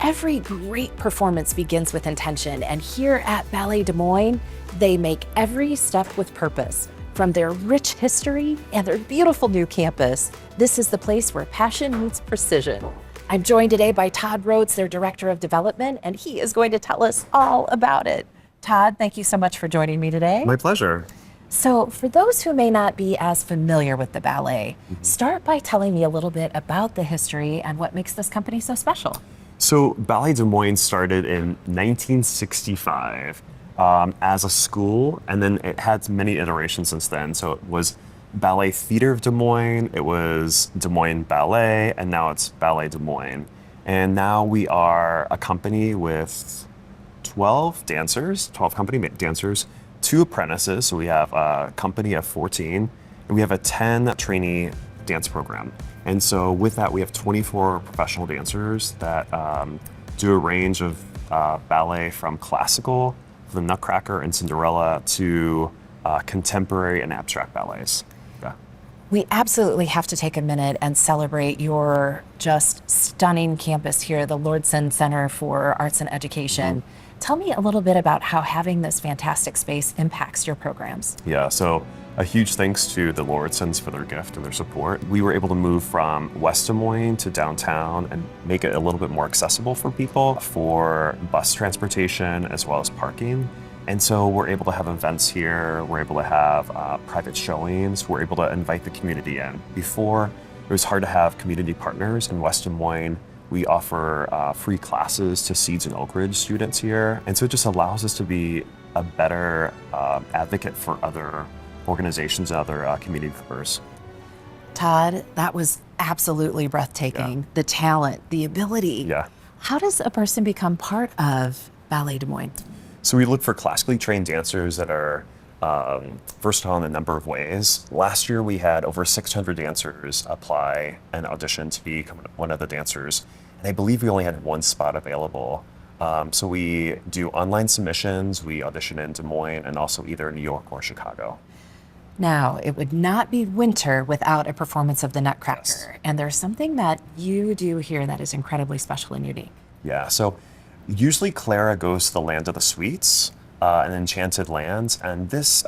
Every great performance begins with intention, and here at Ballet Des Moines, they make every step with purpose. From their rich history and their beautiful new campus, this is the place where passion meets precision. I'm joined today by Todd Rhoades, their Director of Development, and he is going to tell us all about it. Todd, thank you so much for joining me today. My pleasure. So for those who may not be as familiar with the ballet, start by telling me a little bit about the history and what makes this company so special. So Ballet Des Moines started in 1965 as a school, and then it had many iterations since then. So it was Ballet Theater of Des Moines, it was Des Moines Ballet, and now it's Ballet Des Moines. And now we are a company with 12 company dancers, 2 apprentices. So we have a company of 14, and we have a 10 trainee dance program. And so with that, we have 24 professional dancers that do a range of ballet from classical, the Nutcracker and Cinderella, to contemporary and abstract ballets. Yeah. We absolutely have to take a minute and celebrate your just stunning campus here, the Lordson Center for Arts and Education. Tell me a little bit about how having this fantastic space impacts your programs. Yeah, so a huge thanks to the Lordsons for their gift and their support. We were able to move from West Des Moines to downtown and make it a little bit more accessible for people for bus transportation as well as parking. And so we're able to have events here, we're able to have private showings, we're able to invite the community in. Before, it was hard to have community partners in West Des Moines. We offer free classes to Seeds and Oak Ridge students here. And so it just allows us to be a better advocate for other organizations and other community members. Todd, that was absolutely breathtaking. Yeah. The talent, the ability. Yeah. How does a person become part of Ballet Des Moines? So we look for classically trained dancers that are versatile in a number of ways. Last year we had over 600 dancers apply and audition to become one of the dancers. And I believe we only had 1 spot available. So we do online submissions, we audition in Des Moines, and also either New York or Chicago. Now, it would not be winter without a performance of the Nutcracker. Yes. And there's something that you do here that is incredibly special and unique. Yeah, so usually Clara goes to the land of the sweets, an enchanted land. And this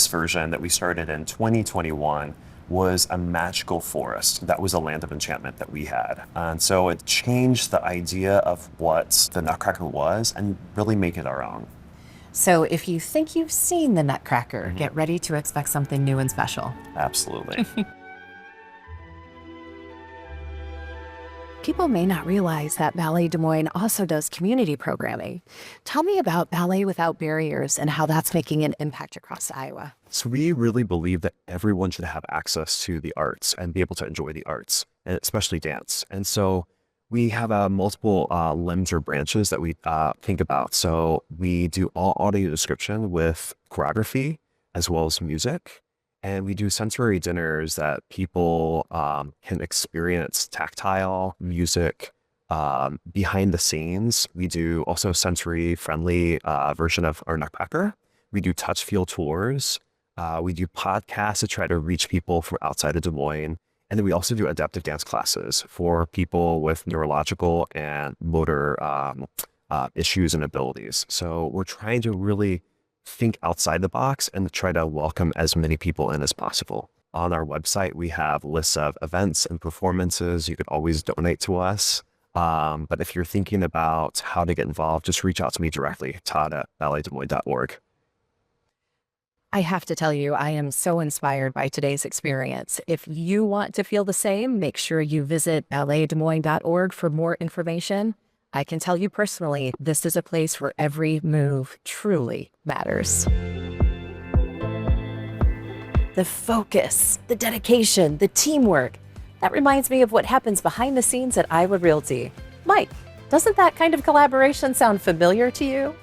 version that we started in 2021 was a magical forest. That was a land of enchantment that we had. And so it changed the idea of what the Nutcracker was and really make it our own. So if you think you've seen the Nutcracker, get ready to expect something new and special. Absolutely. People may not realize that Ballet Des Moines also does community programming. Tell me about Ballet Without Barriers and how that's making an impact across Iowa. So we really believe that everyone should have access to the arts and be able to enjoy the arts, and especially dance. And so we have multiple limbs or branches that we think about. So we do all audio description with choreography as well as music. And we do sensory dinners that people can experience tactile music behind the scenes. We do also sensory friendly version of our Nutcracker. We do touch feel tours. We do podcasts to try to reach people from outside of Des Moines. And then we also do adaptive dance classes for people with neurological and motor issues and abilities. So we're trying to really think outside the box and try to welcome as many people in as possible. On our website, we have lists of events and performances. You could always donate to us. But if you're thinking about how to get involved, just reach out to me directly, Todd at balletdesmoines.org. I have to tell you, I am so inspired by today's experience. If you want to feel the same, make sure you visit balletdesmoines.org for more information. I can tell you personally, this is a place where every move truly matters. The focus, the dedication, the teamwork. That reminds me of what happens behind the scenes at Iowa Realty. Mike, doesn't that kind of collaboration sound familiar to you?